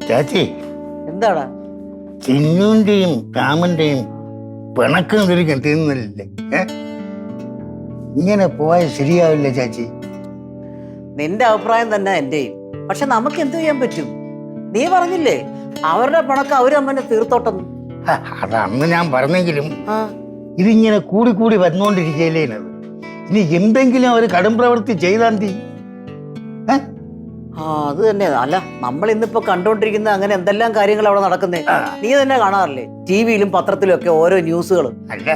ചാച്ചി എന്താടാ ചിന്നുവിന്റെയും രാമന്റെയും പിണക്കം തിരിക്കും തീർന്നില്ലേ? ഇങ്ങനെ പോയാൽ ശരിയാവില്ല ചാച്ചി. നിന്റെ അഭിപ്രായം തന്നെ എന്റെയും. പക്ഷെ നമുക്ക് എന്ത് ചെയ്യാൻ പറ്റും? നീ പറഞ്ഞില്ലേ അവരുടെ പിണക്കം അവര് അമ്മനെ തീർത്തോട്ടെന്ന്. അതന്ന് ഞാൻ പറഞ്ഞെങ്കിലും ഇതിങ്ങനെ കൂടി കൂടി വന്നുകൊണ്ടിരിക്കുകയല്ലേ. ഇനി എന്തെങ്കിലും അവർ കടും പ്രവൃത്തി ചെയ്താൽ തീ. അത് തന്നെ. അല്ല, നമ്മൾ ഇന്നിപ്പോ കണ്ടോണ്ടിരിക്കുന്ന അങ്ങനെ എന്തെല്ലാം കാര്യങ്ങൾ അവിടെ നടക്കുന്നേ നീ തന്നെ കാണാറില്ലേ? ടിവിയിലും പത്രത്തിലും ഒക്കെ ഓരോ ന്യൂസുകൾ. അല്ല,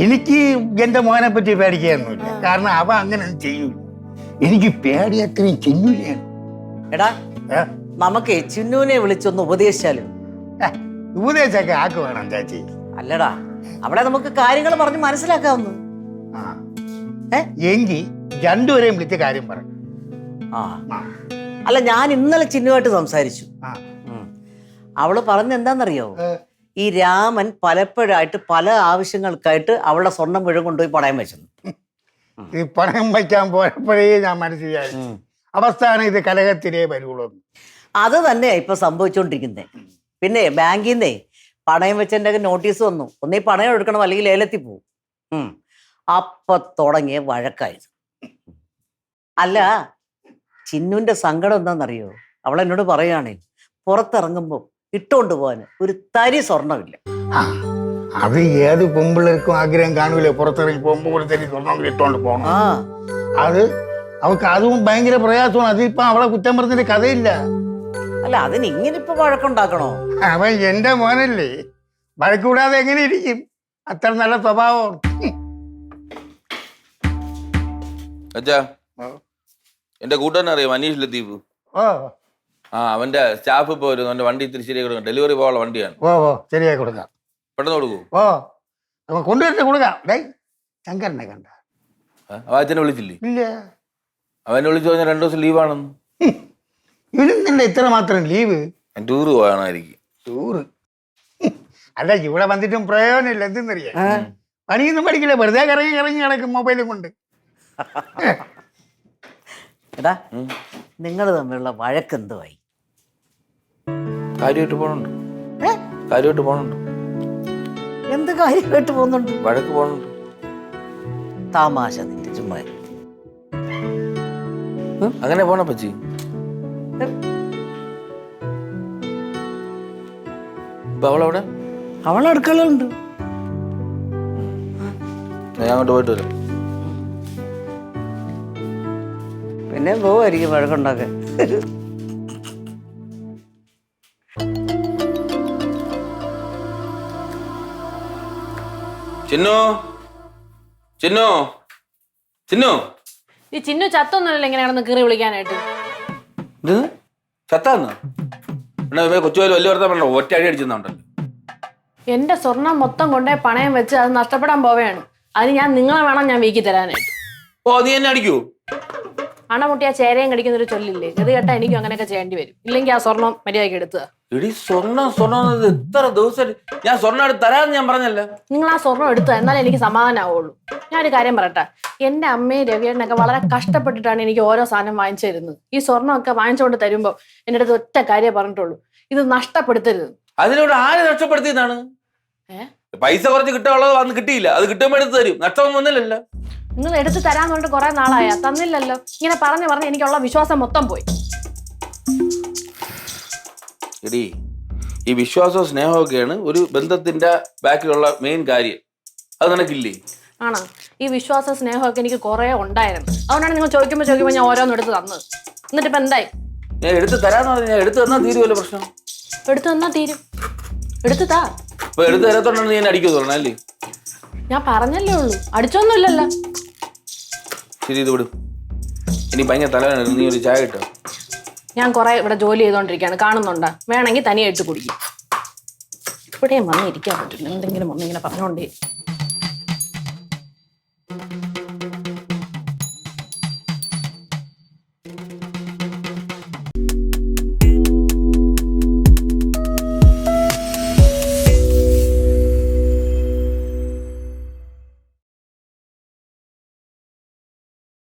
എനിക്ക് എന്റെ മോനെ പറ്റി പേടിക്കാനൊന്നുമില്ല. കാരണം അവ അങ്ങനെ ചെയ്യൂല. എനിക്ക് പേടി അത്രയും ചിന്നൂലാണ്. എടാ, നമുക്ക് ചിന്നുവിനെ വിളിച്ചൊന്ന് ഉപദേശിച്ചാലും. ഉപദേശമൊക്കെ ആക്ക് വേണം ചാച്ചി. അല്ലടാ, അവിടെ നമുക്ക് കാര്യങ്ങൾ പറഞ്ഞ് മനസ്സിലാക്കാവുന്നു. എങ്കിൽ രണ്ടുപേരെയും വിളിച്ച കാര്യം പറ. അല്ല, ഞാൻ ഇന്നലെ ചിന്നുമായിട്ട് സംസാരിച്ചു. അവള് പറഞ്ഞ എന്താന്നറിയോ? ഈ രാമൻ പലപ്പോഴായിട്ട് പല ആവശ്യങ്ങൾക്കായിട്ട് അവളുടെ സ്വർണം മുഴുവൻ കൊണ്ടുപോയി പണയം വെച്ചത്. ഈ പണയം വയ്ക്കാൻ പോയപ്പോഴേ ഞാൻ മനസ്സിലായി അവസ്ഥാനം ഇത് കലഹത്തിലേ വരുള്ളൂ. അത് തന്നെയാ ഇപ്പൊ സംഭവിച്ചുകൊണ്ടിരിക്കുന്നേ. പിന്നെ ബാങ്കിൽ നിന്നേ പണയം വെച്ചതിന്റെ നോട്ടീസ് വന്നു. ഒന്നീ പണയം എടുക്കണം, അല്ലെങ്കിൽ ലേലത്തിൽ പോവും. അപ്പൊ തുടങ്ങിയ വഴക്കായത്. അല്ല, ചിന്നുവിന്റെ സങ്കടം എന്താണെന്നറിയോ? അവളെന്നോട് പറയുകയാണേ, പുറത്തിറങ്ങുമ്പോൾ ഇട്ടുകൊണ്ട് പോകാൻ ഒരു തരി സ്വർണ്ണമില്ല. അത് ഏത് പെമ്പിള്ളേർക്കും ആഗ്രഹം കാണൂലേ? പുറത്തിറങ്ങി പോകുമ്പോൾ ഒരു തരി സ്വർണ്ണം ഇട്ടുകൊണ്ട് പോകണം. അത് അവൾക്ക് അതും ഭയങ്കര പ്രയാസമാണ്. അതിപ്പോ അവളെ കുറ്റം പറഞ്ഞിട്ട് കഥയില്ല. അല്ല, അതിന് ഇങ്ങനെ ഇപ്പൊ വഴക്കുണ്ടാക്കണോ? അവൻ എന്റെ മോനല്ലേ, വഴക്കൂടാതെ എങ്ങനെ ഇരിക്കും? അത്ര നല്ല സ്വഭാവം. എന്റെ കൂട്ടുകാരനെ അറിയാം, അനീഷ് ലത്തീഫ്. അവന്റെ സ്റ്റാഫ് ഇപ്പൊ വരും. അവന്റെ വണ്ടി ഇത്തിരി ശരിയായി കൊടുക്കാം. ഡെലിവറി പോകാനുള്ള വണ്ടിയാണ്. ശരിയായി കൊടുക്കാം. പെട്ടെന്ന് കൊടുക്കൂ. കൊണ്ടുവരുന്ന കൊടുക്കാം. ശങ്കരനെ കണ്ട അച്ഛനെ വിളിച്ചില്ലേ? ഇല്ല. അവനെ വിളിച്ചു പറഞ്ഞാൽ 2 ദിവസം ലീവാണെന്ന്. ഇവനെന്താ ഇത്ര മാത്രം ലീവ്? ടൂറ് പോകാനായിരിക്കും. ടൂറ്? അല്ല, ഇവിടെ വന്നിട്ടും പ്രയോജനമില്ല. എന്തെന്നറിയാം, പണിയൊന്നും പഠിക്കില്ല. വെറുതെ കറങ്ങി കിടക്കും മൊബൈലും കൊണ്ട്. എടാ, നിങ്ങൾ തമ്മിലുള്ള വഴക്ക് എന്തുവായി? കാര്യമായിട്ട് പോണുണ്ട്. കാര്യമായിട്ട് പോണുണ്ട്. എന്ത് കാര്യമായിട്ട് പോകുന്നുണ്ട്? വഴക്ക് പോണുണ്ട്. തമാശ നിന്റെ ചുമ്മാ. അങ്ങനെ പോണ പച്ചി. അവളവിടെ? അവളടുക്കളുണ്ട്. ഞാൻ അങ്ങോട്ട് പോയിട്ട് വരാം. പിന്നെ പോവായിരിക്കും വഴക്കുണ്ടാക്കാൻ. ചിന്നു, ചിന്നു, ചിന്നു. ഈ ചിന്നു ചത്തൊന്നുമല്ലോ ഇങ്ങനെ കിടന്ന് കീറി വിളിക്കാനായിട്ട്. ചത്താന്ന് കൊച്ചുപോലും വലിയ വർത്താൻ പറഞ്ഞോ? ഒറ്റ അടി അടിച്ചെന്നുണ്ടല്ലോ. എന്റെ സ്വർണം മൊത്തം കൊണ്ടേ പണയം വെച്ച് അത് നഷ്ടപ്പെടാൻ പോവുകയാണ്. അതിന് ഞാൻ നിങ്ങളെ വേണം ഞാൻ വീക്കി തരാനായിട്ട്. നീ എന്നെ അടിക്കൂ? അണമുട്ടിയ ചേരയും കടിക്കുന്നൊരു ചൊല്ലില്ലേ? ഇത് കേട്ടാ എനിക്കും അങ്ങനെയൊക്കെ ചെയ്യേണ്ടി വരും. ഇല്ലെങ്കിൽ ആ സ്വർണം മര്യാദയ്ക്ക് എടുത്തുക. എടി, സ്വർണ്ണം എത്ര ദിവസം ഞാൻ സ്വർണ്ണം എടുത്ത് തരാമെന്ന് ഞാൻ പറഞ്ഞല്ല. നിങ്ങൾ ആ സ്വർണ്ണം എടുത്തുക, എന്നാലേ എനിക്ക് സമാധാനമാവുള്ളൂ. ഞാനൊരു കാര്യം പറയട്ടെ, എന്റെ അമ്മയും രവിയേട്ടനൊക്കെ വളരെ കഷ്ടപ്പെട്ടിട്ടാണ് എനിക്ക് ഓരോ സാധനം വാങ്ങിച്ചു തരുന്നത്. ഈ സ്വർണ്ണമൊക്കെ വാങ്ങിച്ചുകൊണ്ട് തരുമ്പോ എന്റെ അടുത്ത് ഒറ്റ കാര്യം പറഞ്ഞിട്ടുള്ളൂ, ഇത് നഷ്ടപ്പെടുത്തരുത്. അതിനോട് ആര് നഷ്ടപ്പെടുത്തിയതാണ്? പൈസ കുറച്ച് കിട്ടാനുള്ളത് വന്ന് കിട്ടിയില്ല. അത് കിട്ടുമ്പോ എടുത്ത് തരും. നഷ്ടമൊന്നും വന്നില്ലല്ലോ. നിങ്ങൾ എടുത്ത് തരാന്ന് പറഞ്ഞിട്ട് കുറെ നാളായ തന്നില്ലല്ലോ. ഇങ്ങനെ പറഞ്ഞ് എനിക്കുള്ള വിശ്വാസം മൊത്തം പോയി. എടി, ഈ വിശ്വാസവും സ്നേഹമൊക്കെയാണ് ഒരു ബന്ധത്തിന്റെ ബാക്കിലുള്ള മെയിൻ കാര്യം. അത് നിനക്കില്ലേ? ആണോ? ഈ വിശ്വാസ സ്നേഹമൊക്കെ എനിക്ക് കുറെ ഉണ്ടായിരുന്നു. അതുകൊണ്ടാണ് നിങ്ങൾ ചോദിക്കുമ്പോ ഞാൻ ഓരോന്നും എടുത്ത് തന്നത്. എന്നിട്ട് ഇപ്പൊ എന്തായി? ഞാൻ എടുത്ത് തരാന്ന് പറഞ്ഞാൽ ഞാൻ എടുത്ത് തന്നാൽ തീരുമല്ലോ പ്രശ്നം. എടുത്തു തന്നാ തീരും. എടുത്തു താ. അപ്പൊ എടുത്ത് തരാത്തോണ്ടാണ് നീ എന്നെ അടിക്കുമെന്ന് പറഞ്ഞ അല്ലേ? ഞാൻ പറഞ്ഞല്ലേ ഉള്ളൂ, അടിച്ചൊന്നും ഇല്ലല്ലോ. ശരി, ഇത് വിടും. ഇനി ഭയങ്കര തലവേദന. നീ ഒരു ചായ കിട്ടോ? ഞാൻ കുറെ ഇവിടെ ജോലി ചെയ്തോണ്ടിരിക്കുകയാണ്, കാണുന്നുണ്ടാ? വേണമെങ്കിൽ തനിയെ ഇട്ട് കുടിക്കും. ഇവിടെയും വന്നിരിക്കാൻ പറ്റില്ല. എന്തെങ്കിലും ഒന്നിങ്ങനെ പറഞ്ഞോണ്ടേ.